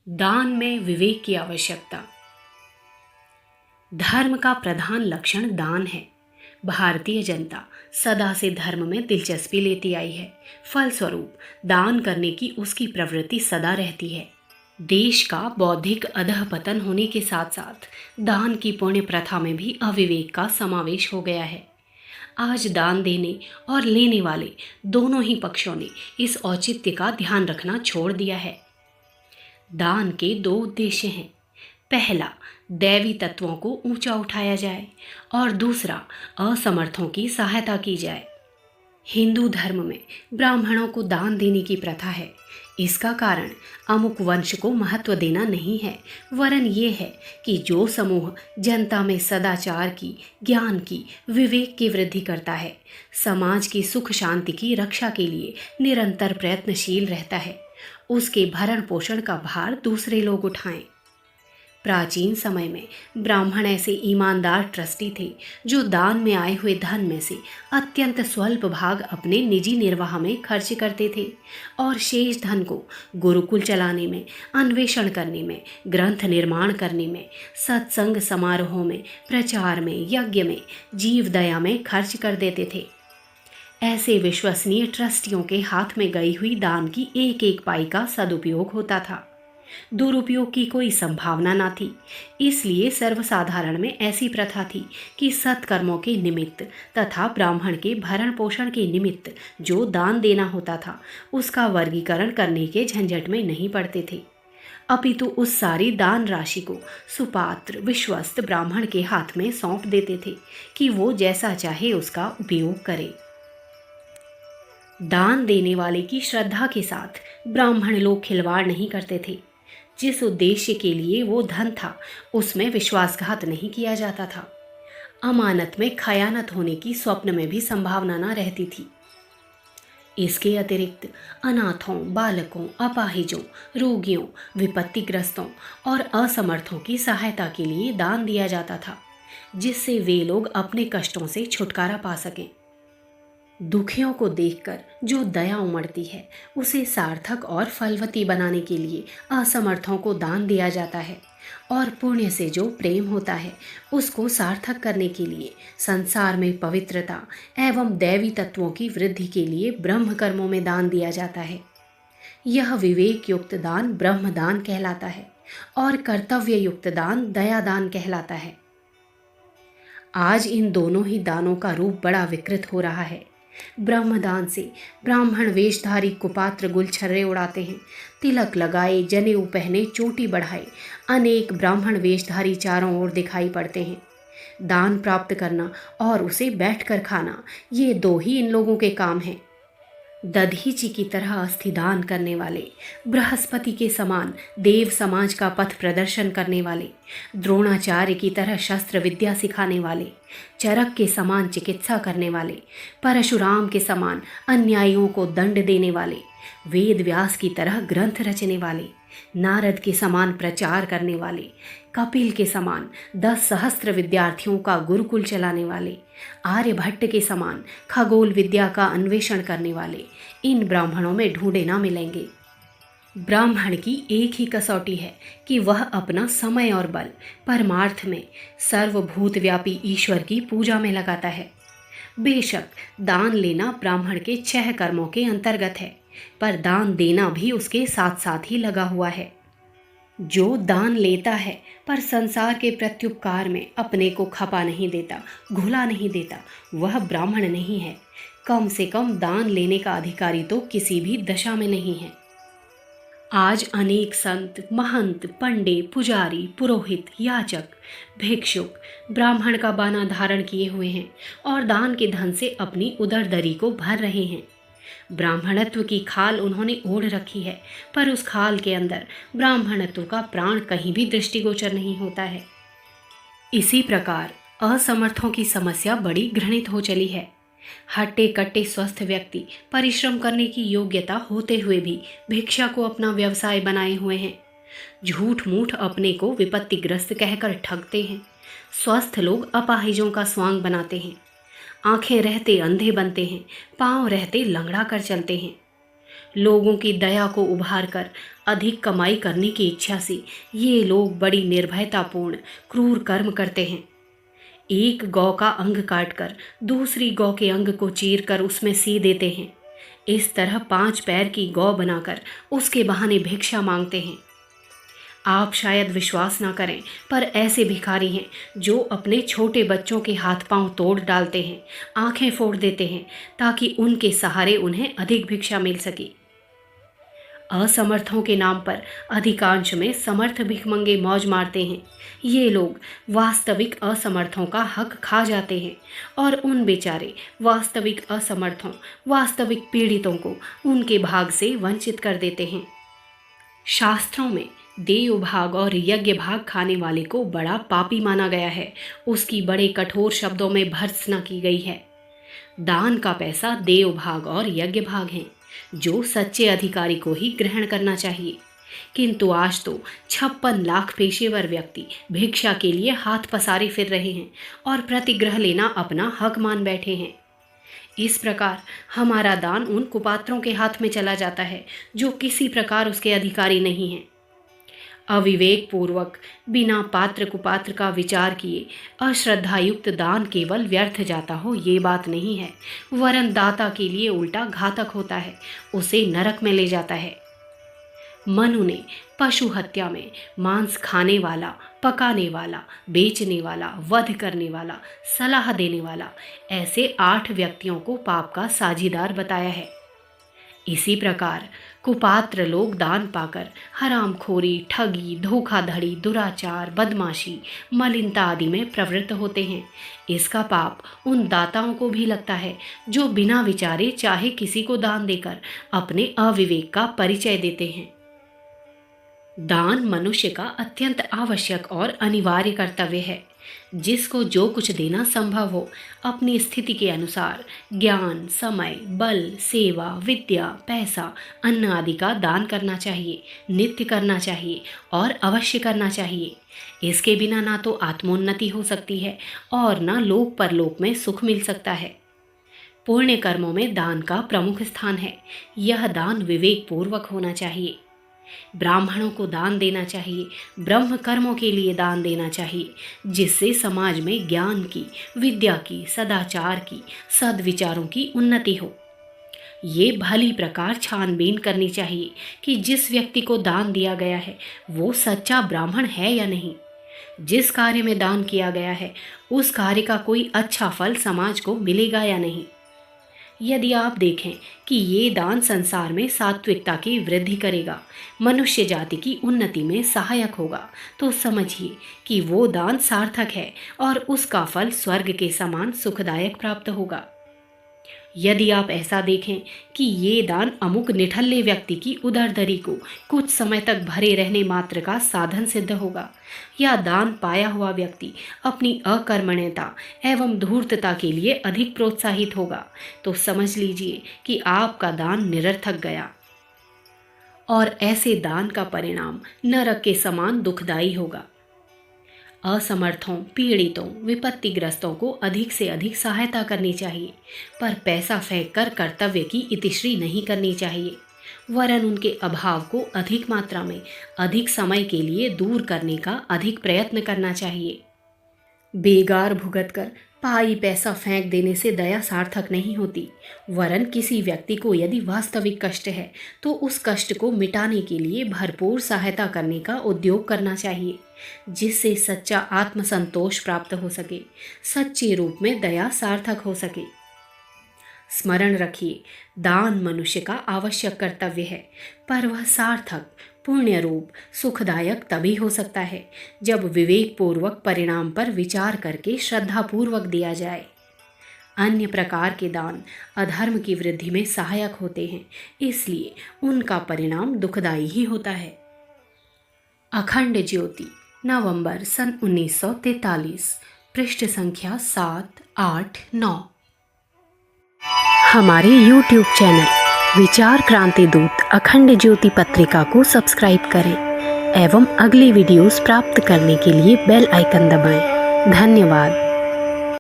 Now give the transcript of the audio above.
दान में विवेक की आवश्यकता। धर्म का प्रधान लक्षण दान है। भारतीय जनता सदा से धर्म में दिलचस्पी लेती आई है। फलस्वरूप दान करने की उसकी प्रवृत्ति सदा रहती है। देश का बौद्धिक अधःपतन होने के साथ साथ दान की पुण्य प्रथा में भी अविवेक का समावेश हो गया है। आज दान देने और लेने वाले दोनों ही पक्षों ने इस औचित्य का ध्यान रखना छोड़ दिया है। दान के दो उद्देश्य हैं। पहला, दैवी तत्वों को ऊंचा उठाया जाए और दूसरा, असमर्थों की सहायता की जाए। हिंदू धर्म में ब्राह्मणों को दान देने की प्रथा है। इसका कारण अमुक वंश को महत्व देना नहीं है, वरन ये है कि जो समूह जनता में सदाचार की, ज्ञान की, विवेक की वृद्धि करता है, समाज की सुख शांति की रक्षा के लिए निरंतर प्रयत्नशील रहता है, उसके भरण पोषण का भार दूसरे लोग उठाएं। प्राचीन समय में ब्राह्मण ऐसे ईमानदार ट्रस्टी थे जो दान में आए हुए धन में से अत्यंत स्वल्प भाग अपने निजी निर्वाह में खर्च करते थे और शेष धन को गुरुकुल चलाने में, अन्वेषण करने में, ग्रंथ निर्माण करने में, सत्संग समारोहों में, प्रचार में, यज्ञ में, जीव दया में खर्च कर देते थे। ऐसे विश्वसनीय ट्रस्टियों के हाथ में गई हुई दान की एक एक पाई का सदुपयोग होता था। दुरुपयोग की कोई संभावना न थी। इसलिए सर्वसाधारण में ऐसी प्रथा थी कि सत्कर्मों के निमित्त तथा ब्राह्मण के भरण पोषण के निमित्त जो दान देना होता था, उसका वर्गीकरण करने के झंझट में नहीं पड़ते थे, अपितु उस सारी दान राशि को सुपात्र विश्वस्त ब्राह्मण के हाथ में सौंप देते थे कि वो जैसा चाहे उसका उपयोग करे। दान देने वाले की श्रद्धा के साथ ब्राह्मण लोग खिलवाड़ नहीं करते थे। जिस उद्देश्य के लिए वो धन था, उसमें विश्वासघात नहीं किया जाता था। अमानत में खयानत होने की स्वप्न में भी संभावना न रहती थी। इसके अतिरिक्त अनाथों, बालकों, अपाहिजों, रोगियों, विपत्तिग्रस्तों और असमर्थों की सहायता के लिए दान दिया जाता था, जिससे वे लोग अपने कष्टों से छुटकारा पा सकें। दुखियों को देखकर जो दया उमड़ती है, उसे सार्थक और फलवती बनाने के लिए असमर्थों को दान दिया जाता है और पुण्य से जो प्रेम होता है, उसको सार्थक करने के लिए संसार में पवित्रता एवं दैवी तत्वों की वृद्धि के लिए ब्रह्म कर्मों में दान दिया जाता है। यह विवेक युक्त दान ब्रह्म दान कहलाता है और कर्तव्य युक्त दान दया दान कहलाता है। आज इन दोनों ही दानों का रूप बड़ा विकृत हो रहा है। ब्रह्मदान से ब्राह्मण वेशधारी कुपात्र गुलछर्रे उड़ाते हैं, तिलक लगाए, जनेऊ पहने, चोटी बढ़ाए अनेक ब्राह्मण वेशधारी चारों ओर दिखाई पड़ते हैं। दान प्राप्त करना और उसे बैठकर खाना, ये दो ही इन लोगों के काम हैं। दधीची की तरह अस्थिदान करने वाले, बृहस्पति के समान देव समाज का पथ प्रदर्शन करने वाले, द्रोणाचार्य की तरह शस्त्र विद्या सिखाने वाले, चरक के समान चिकित्सा करने वाले, परशुराम के समान अन्यायियों को दंड देने वाले, वेद व्यास की तरह ग्रंथ रचने वाले, नारद के समान प्रचार करने वाले, कपिल के समान 10 सहस्त्र विद्यार्थियों का गुरुकुल चलाने वाले, आर्यभट्ट के समान खगोल विद्या का अन्वेषण करने वाले इन ब्राह्मणों में ढूंढे ना मिलेंगे। ब्राह्मण की एक ही कसौटी है कि वह अपना समय और बल परमार्थ में सर्वभूत व्यापी ईश्वर की पूजा में लगाता है। बेशक दान लेना ब्राह्मण के 6 कर्मों के अंतर्गत है, पर दान देना भी उसके साथ साथ ही लगा हुआ है। जो दान लेता है पर संसार के प्रत्युपकार में अपने को खपा नहीं देता, घुला नहीं देता, वह ब्राह्मण नहीं है। कम से कम दान लेने का अधिकारी तो किसी भी दशा में नहीं है। आज अनेक संत, महंत, पंडे, पुजारी, पुरोहित, याचक, भिक्षुक ब्राह्मण का बाना धारण किए हुए हैं और दान के धन से अपनी उदरदरी को भर रहे हैं। ब्राह्मणत्व की खाल उन्होंने ओढ़ रखी है, पर उस खाल के अंदर ब्राह्मणत्व का प्राण कहीं भी दृष्टिगोचर नहीं होता है। इसी प्रकार असमर्थों की समस्या बड़ी घृणित हो चली है। हट्टे कट्टे स्वस्थ व्यक्ति परिश्रम करने की योग्यता होते हुए भी भिक्षा को अपना व्यवसाय बनाए हुए हैं। झूठ मूठ अपने को विपत्तिग्रस्त कहकर ठगते हैं। स्वस्थ लोग अपाहिजों का स्वांग बनाते हैं। आंखें रहते अंधे बनते हैं, पांव रहते लंगड़ा कर चलते हैं। लोगों की दया को उभार कर अधिक कमाई करने की इच्छा से ये लोग बड़ी निर्भयतापूर्ण क्रूर कर्म करते हैं। एक गौ का अंग काटकर दूसरी गौ के अंग को चीरकर उसमें सी देते हैं। इस तरह 5 पैर की गौ बनाकर उसके बहाने भिक्षा मांगते हैं। आप शायद विश्वास ना करें, पर ऐसे भिखारी हैं जो अपने छोटे बच्चों के हाथ पांव तोड़ डालते हैं, आंखें फोड़ देते हैं, ताकि उनके सहारे उन्हें अधिक भिक्षा मिल सके। असमर्थों के नाम पर अधिकांश में समर्थ भिखमंगे मौज मारते हैं। ये लोग वास्तविक असमर्थों का हक खा जाते हैं और उन बेचारे वास्तविक असमर्थों, वास्तविक पीड़ितों को उनके भाग से वंचित कर देते हैं। शास्त्रों में देव भाग और यज्ञ भाग खाने वाले को बड़ा पापी माना गया है। उसकी बड़े कठोर शब्दों में भर्त्सना की गई है। दान का पैसा देव भाग और यज्ञ भाग है, जो सच्चे अधिकारी को ही ग्रहण करना चाहिए। किंतु आज तो 56 लाख पेशेवर व्यक्ति भिक्षा के लिए हाथ पसारे फिर रहे हैं और प्रतिग्रह लेना अपना हक मान बैठे हैं। इस प्रकार हमारा दान उन कुपात्रों के हाथ में चला जाता है जो किसी प्रकार उसके अधिकारी नहीं हैं। अविवेक पूर्वक बिना पात्र कुपात्र का विचार किए अश्रद्धायुक्त दान केवल व्यर्थ जाता हो ये बात नहीं है, वरन दाता के लिए उल्टा घातक होता है, उसे नरक में ले जाता है। मनु ने पशु हत्या में मांस खाने वाला, पकाने वाला, बेचने वाला, वध करने वाला, सलाह देने वाला, ऐसे 8 व्यक्तियों को पाप का साझीदार बताया है। इसी प्रकार कुपात्र लोग दान पाकर हरामखोरी, ठगी, धोखाधड़ी, दुराचार, बदमाशी, मलिनता आदि में प्रवृत्त होते हैं। इसका पाप उन दाताओं को भी लगता है जो बिना विचारे चाहे किसी को दान देकर अपने अविवेक का परिचय देते हैं। दान मनुष्य का अत्यंत आवश्यक और अनिवार्य कर्तव्य है। जिसको जो कुछ देना संभव हो, अपनी स्थिति के अनुसार ज्ञान, समय, बल, सेवा, विद्या, पैसा, अन्न आदि का दान करना चाहिए, नित्य करना चाहिए और अवश्य करना चाहिए। इसके बिना ना तो आत्मोन्नति हो सकती है और ना लोक परलोक में सुख मिल सकता है। पुण्य कर्मों में दान का प्रमुख स्थान है। यह दान विवेक पूर्वक होना चाहिए। ब्राह्मणों को दान देना चाहिए, ब्रह्म कर्मों के लिए दान देना चाहिए, जिससे समाज में ज्ञान की, विद्या की, सदाचार की, सद्विचारों की उन्नति हो। ये भली प्रकार छानबीन करनी चाहिए कि जिस व्यक्ति को दान दिया गया है वो सच्चा ब्राह्मण है या नहीं। जिस कार्य में दान किया गया है उस कार्य का कोई अच्छा फल समाज को मिलेगा या नहीं। यदि आप देखें कि ये दान संसार में सात्विकता की वृद्धि करेगा, मनुष्य जाति की उन्नति में सहायक होगा, तो समझिए कि वो दान सार्थक है और उसका फल स्वर्ग के समान सुखदायक प्राप्त होगा। यदि आप ऐसा देखें कि ये दान अमुक निठल्ले व्यक्ति की उदरदरी को कुछ समय तक भरे रहने मात्र का साधन सिद्ध होगा, या दान पाया हुआ व्यक्ति अपनी अकर्मण्यता एवं धूर्तता के लिए अधिक प्रोत्साहित होगा, तो समझ लीजिए कि आपका दान निरर्थक गया और ऐसे दान का परिणाम नरक के समान दुखदायी होगा। असमर्थों, पीड़ितों, विपत्तिग्रस्तों को अधिक से अधिक सहायता करनी चाहिए, पर पैसा फेंक कर कर्तव्य की इतिश्री नहीं करनी चाहिए, वरन उनके अभाव को अधिक मात्रा में, अधिक समय के लिए दूर करने का अधिक प्रयत्न करना चाहिए। बेगार भुगत कर पाई पैसा फेंक देने से दया सार्थक नहीं होती, वरन किसी व्यक्ति को यदि वास्तविक कष्ट है तो उस कष्ट को मिटाने के लिए भरपूर सहायता करने का उद्योग करना चाहिए, जिससे सच्चा आत्मसंतोष प्राप्त हो सके, सच्चे रूप में दया सार्थक हो सके। स्मरण रखिए, दान मनुष्य का आवश्यक कर्तव्य है, पर वह सार्थक, पुण्य रूप, सुखदायक तभी हो सकता है जब विवेक पूर्वक परिणाम पर विचार करके श्रद्धापूर्वक दिया जाए। अन्य प्रकार के दान अधर्म की वृद्धि में सहायक होते हैं, इसलिए उनका परिणाम दुखदायी ही होता है। अखंड ज्योति, नवंबर सन 1943, पृष्ठ संख्या 7, 8, 9। हमारे YouTube चैनल विचार क्रांति दूत अखंड ज्योति पत्रिका को सब्सक्राइब करें एवं अगली वीडियोस प्राप्त करने के लिए बेल आइकन दबाएं। धन्यवाद।